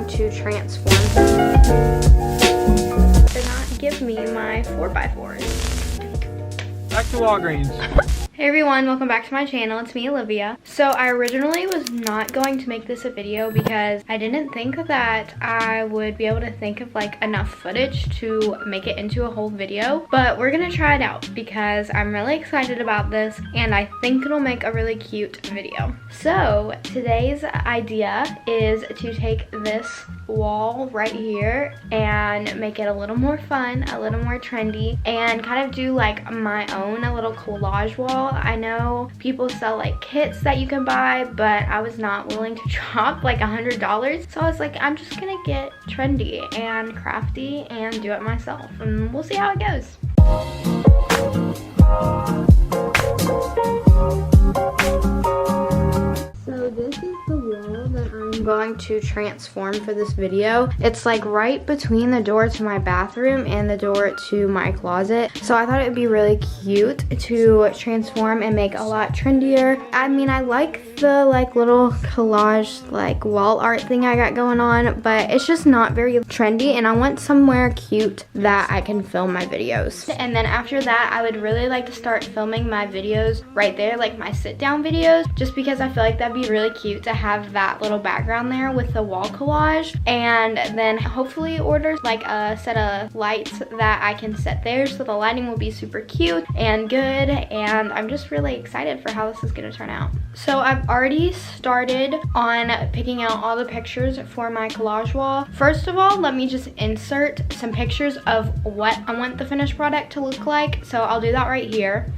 going to transform. Did not give me my 4x4s. Back to Walgreens. Hey everyone, welcome back to my channel. It's me, Olivia. So I originally was not going to make this a video because I didn't think that I would be able to think of like enough footage to make it into a whole video, but we're gonna try it out because I'm really excited about this and I think it'll make a really cute video. So today's idea is to take this wall right here and make it a little more fun, a little more trendy, and kind of do like my own a little collage wall. I know people sell like kits that you can buy, but I was not willing to drop like $100, so I was like, I'm just gonna get trendy and crafty and do it myself, and we'll see how it goes. So this is the wall that I'm going to transform for this video. It's like right between the door to my bathroom and the door to my closet. So I thought it would be really cute to transform and make a lot trendier. I mean, I like the like little collage like wall art thing I got going on, but it's just not very trendy and I want somewhere cute that I can film my videos. And then after that, I would really like to start filming my videos right there, like my sit down videos, just because I feel like that'd be really cute to have that little background there with the wall collage, and then hopefully order like a set of lights that I can set there so the lighting will be super cute and good, and I'm just really excited for how this is going to turn out. So I've already started on picking out all the pictures for my collage wall. First of all, let me just insert some pictures of what I want the finished product to look like, so I'll do that right here.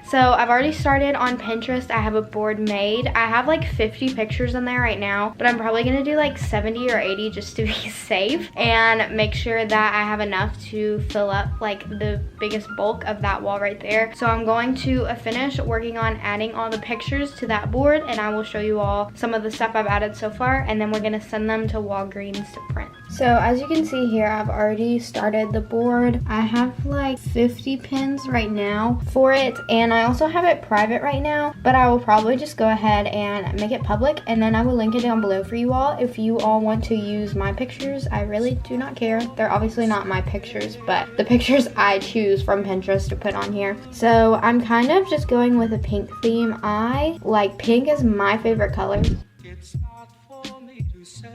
So I've already started on Pinterest. I have a board made. I have like 50 pictures in there right now, but I'm probably gonna do like 70 or 80 just to be safe and make sure that I have enough to fill up like the biggest bulk of that wall right there. So I'm going to finish working on adding all the pictures to that board, and I will show you all some of the stuff I've added so far, and then we're gonna send them to Walgreens to print. So as you can see here, I've already started the board. I have like 50 pins right now for it, and I also have it private right now, but I will probably just go ahead and make it public, and then I will link it down below for you all if you all want to use my pictures. I really do not care. They're obviously not my pictures, but the pictures I choose from Pinterest to put on here. So I'm kind of just going with a pink theme. I like pink is my favorite color. It's not for me to say.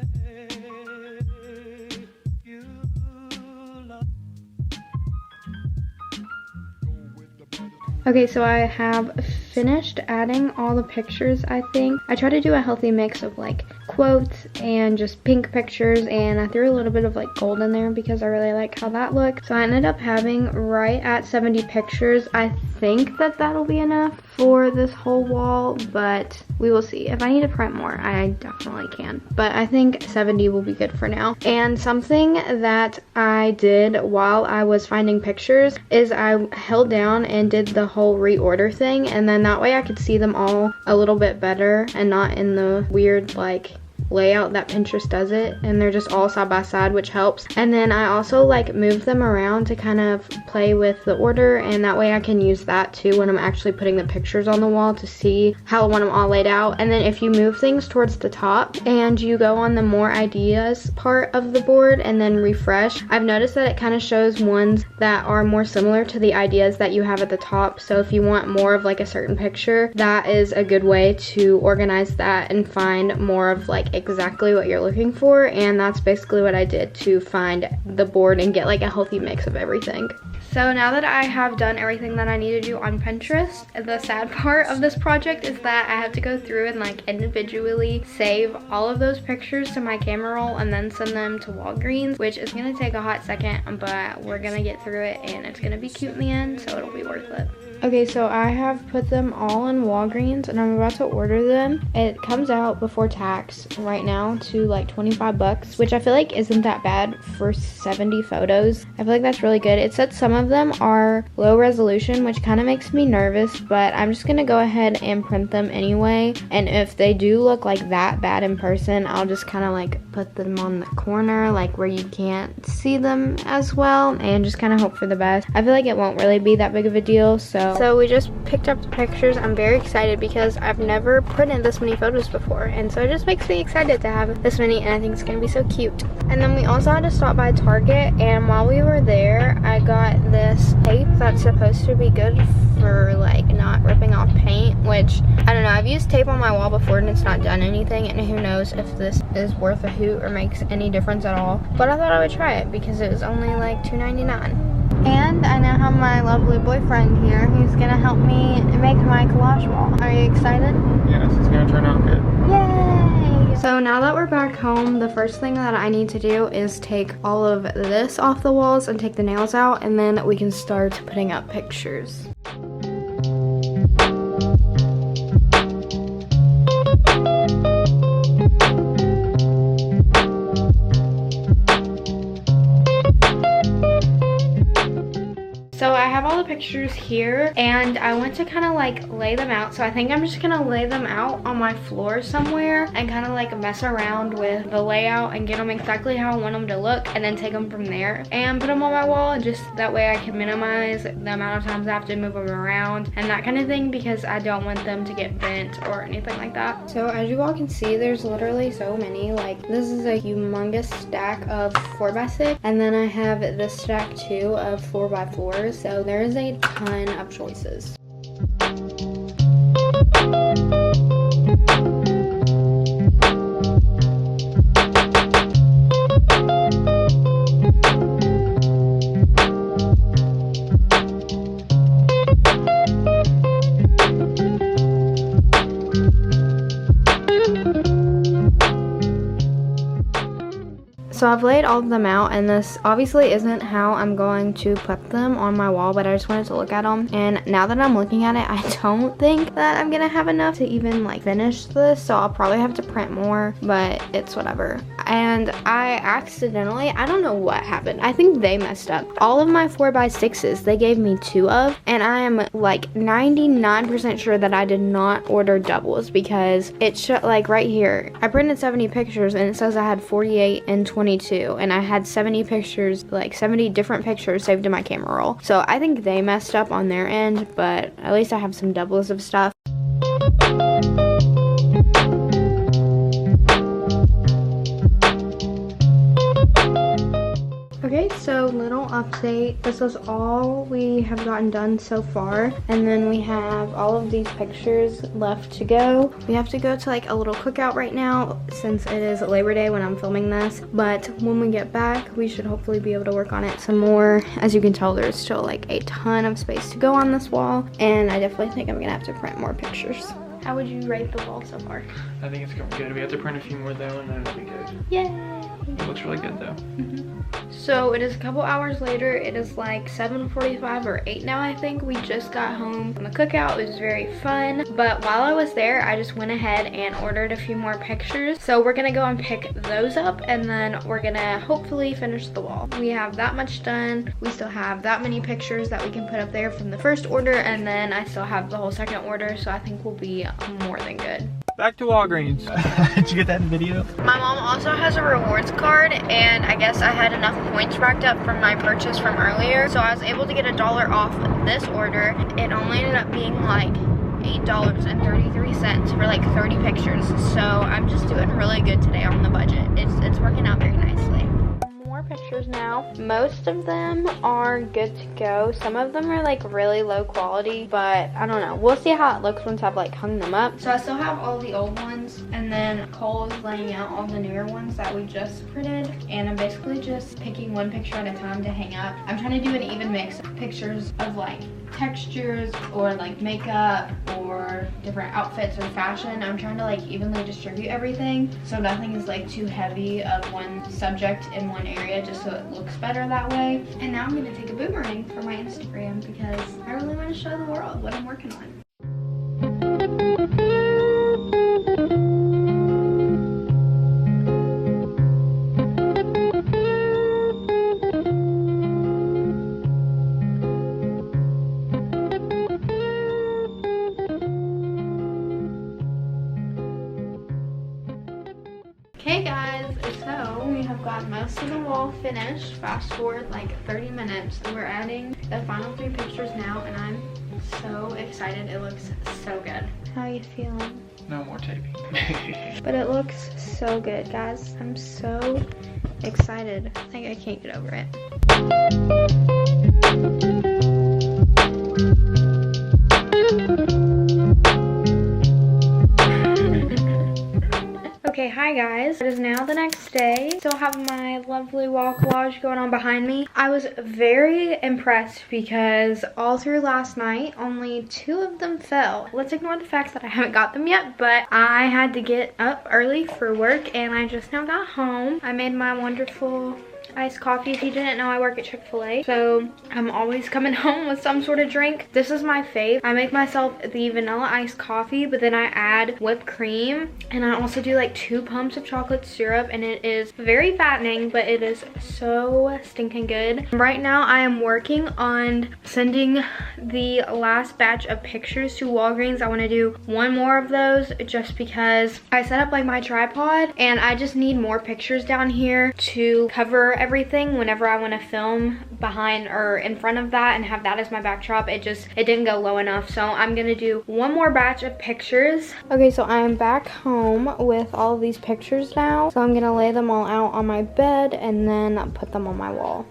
Okay, so I have finished adding all the pictures, I think. I try to do a healthy mix of like quotes and just pink pictures, and I threw a little bit of like gold in there because I really like how that looked. So I ended up having right at 70 pictures. I think that that'll be enough for this whole wall, but we will see. If I need to print more, I definitely can. But I think 70 will be good for now. And something that I did while I was finding pictures is I held down and did the whole reorder thing, and then that way I could see them all a little bit better and not in the weird like layout that Pinterest does it, and they're just all side by side, which helps. And then I also like move them around to kind of play with the order, and that way I can use that too when I'm actually putting the pictures on the wall to see how I want them all laid out. And then if you move things towards the top and you go on the more ideas part of the board and then refresh, I've noticed that it kind of shows ones that are more similar to the ideas that you have at the top. So if you want more of like a certain picture, that is a good way to organize that and find more of like exactly what you're looking for. And that's basically what I did to find the board and get like a healthy mix of everything. So now that I have done everything that I need to do on Pinterest, the sad part of this project is that I have to go through and like individually save all of those pictures to my camera roll and then send them to Walgreens, which is gonna take a hot second, but we're gonna get through it and it's gonna be cute in the end, so it'll be worth it. Okay, so I have put them all in Walgreens and I'm about to order them. It comes out before tax right now to like 25 bucks, which I feel like isn't that bad for 70 photos. I feel like that's really good. It said some of them are low resolution, which kind of makes me nervous, but I'm just gonna go ahead and print them anyway. And if they do look like that bad in person, I'll just kind of like put them on the corner, like where you can't see them as well, and just kind of hope for the best. I feel like it won't really be that big of a deal, so video. So we just picked up the pictures. I'm very excited because I've never printed this many photos before, and so it just makes me excited to have this many, and I think it's gonna be so cute. And then we also had to stop by Target, and while we were there, I got this tape that's supposed to be good for like not ripping off paint, which I don't know, I've used tape on my wall before and it's not done anything, and who knows if this is worth a hoot or makes any difference at all, but I thought I would try it because it was only like $2.99. And I now have my lovely boyfriend here who's gonna help me make my collage wall. Are you excited? Yes, it's gonna turn out good. Yay! So now that we're back home, the first thing that I need to do is take all of this off the walls and take the nails out, and then we can start putting up pictures. So I have all the pictures here, and I went to kind of like lay them out. So I think I'm just gonna lay them out on my floor somewhere and kind of like mess around with the layout and get them exactly how I want them to look, and then take them from there and put them on my wall, and just that way I can minimize the amount of times I have to move them around and that kind of thing, because I don't want them to get bent or anything like that. So as you all can see, there's literally so many. Like, this is a humongous stack of 4x6, and then I have this stack too of 4x4s. So there is a ton of choices. So I've laid all of them out, and this obviously isn't how I'm going to put them on my wall, but I just wanted to look at them. And now that I'm looking at it, I don't think that I'm gonna have enough to even like finish this, so I'll probably have to print more, but it's whatever. And I accidentally, I don't know what happened, I think they messed up. All of my 4x6s, they gave me 2 of, and I am like 99% sure that I did not order doubles, because it like right here, I printed 70 pictures and it says I had 48 and 22, and I had 70 pictures, like 70 different pictures saved in my camera roll. So I think they messed up on their end, but at least I have some doubles of stuff. Okay, so little update. This is all we have gotten done so far, and then we have all of these pictures left to go. We have to go to like a little cookout right now since it is Labor Day when I'm filming this, but when we get back we should hopefully be able to work on it some more. As you can tell, there's still like a ton of space to go on this wall, and I definitely think I'm gonna have to print more pictures. How would you rate the wall so far? I think it's going good. We have to print a few more though, and then it'll be good. Yay! It looks really good though. So it is a couple hours later. It is like 7:45 or 8 now, I think. We just got home from the cookout. It was very fun, but while I was there, I just went ahead and ordered a few more pictures. So we're gonna go and pick those up, and then we're gonna hopefully finish the wall. We have that much done. We still have that many pictures that we can put up there from the first order, and then I still have the whole second order, so I think we'll be more than good. Back to Walgreens. Did you get that in video? My mom also has a rewards card, and I guess I had enough points racked up from my purchase from earlier, so I was able to get $1 off this order. It only ended up being like $8.33 for like 30 pictures, so I'm just doing really good today on the budget. It's working out very nicely. More pictures now. Most of them are good to go. Some of them are like really low quality, but I don't know. We'll see how it looks once I've like hung them up. So I still have all the old ones, and then Cole is laying out all the newer ones that we just printed, and I'm basically just picking one picture at a time to hang up. I'm trying to do an even mix of pictures of like textures or like makeup or different outfits or fashion. I'm trying to like evenly distribute everything so nothing is like too heavy of one subject in one area, just so it looks better that way. And now I'm gonna take a boomerang for my Instagram because I really want to show the world what I'm working on. Hey guys, so we have got most of the wall finished. Fast forward like 30 minutes. We're adding the final 3 pictures now, and I'm so excited. It looks so good. How are you feeling? No more taping. But it looks so good, guys. I'm so excited. Like, I can't get over it. Okay, hi guys. It is now the next day. Still have my lovely wall collage going on behind me. I was very impressed because all through last night, only 2 of them fell. Let's ignore the fact that I haven't got them yet, but I had to get up early for work and I just now got home. I made my wonderful iced coffee. If you didn't know, I work at Chick-fil-A, so I'm always coming home with some sort of drink. This is my fave. I make myself the vanilla iced coffee, but then I add whipped cream, and I also do like 2 pumps of chocolate syrup, and it is very fattening, but it is so stinking good. Right now, I am working on sending the last batch of pictures to Walgreens. I want to do 1 more of those just because I set up like my tripod, and I just need more pictures down here to cover everything whenever I want to film behind or in front of that and have that as my backdrop. It didn't go low enough, so I'm gonna do 1 more batch of pictures. Okay, so I am back home with all of these pictures now, so I'm gonna lay them all out on my bed and then put them on my wall.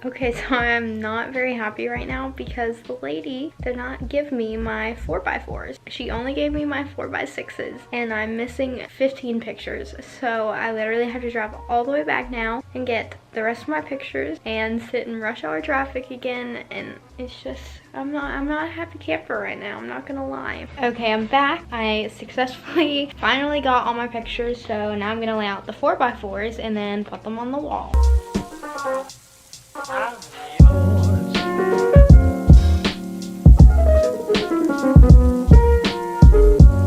Okay, so I'm not very happy right now because the lady did not give me my 4x4s. She only gave me my 4x6s, and I'm missing 15 pictures. So I literally have to drive all the way back now and get the rest of my pictures and sit in rush hour traffic again, and it's just, I'm not a happy camper right now, I'm not gonna lie. Okay, I'm back. I successfully finally got all my pictures, so now I'm gonna lay out the 4x4s and then put them on the wall.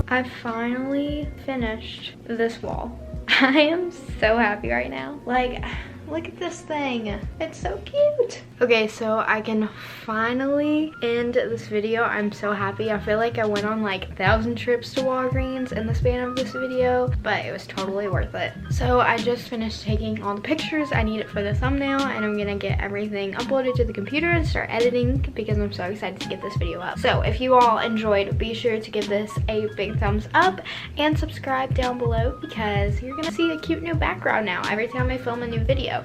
I finally finished this wall. I am so happy right now. Like, look at this thing. It's so cute. Okay, so I can finally end this video. I'm so happy. I feel like I went on like 1,000 trips to Walgreens in the span of this video, but it was totally worth it. So I just finished taking all the pictures I needed for the thumbnail, and I'm gonna get everything uploaded to the computer and start editing because I'm so excited to get this video up. So if you all enjoyed, be sure to give this a big thumbs up and subscribe down below because you're gonna see a cute new background now every time I film a new video.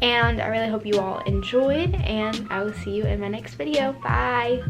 And I really hope you all enjoyed, and I will see you in my next video. Bye.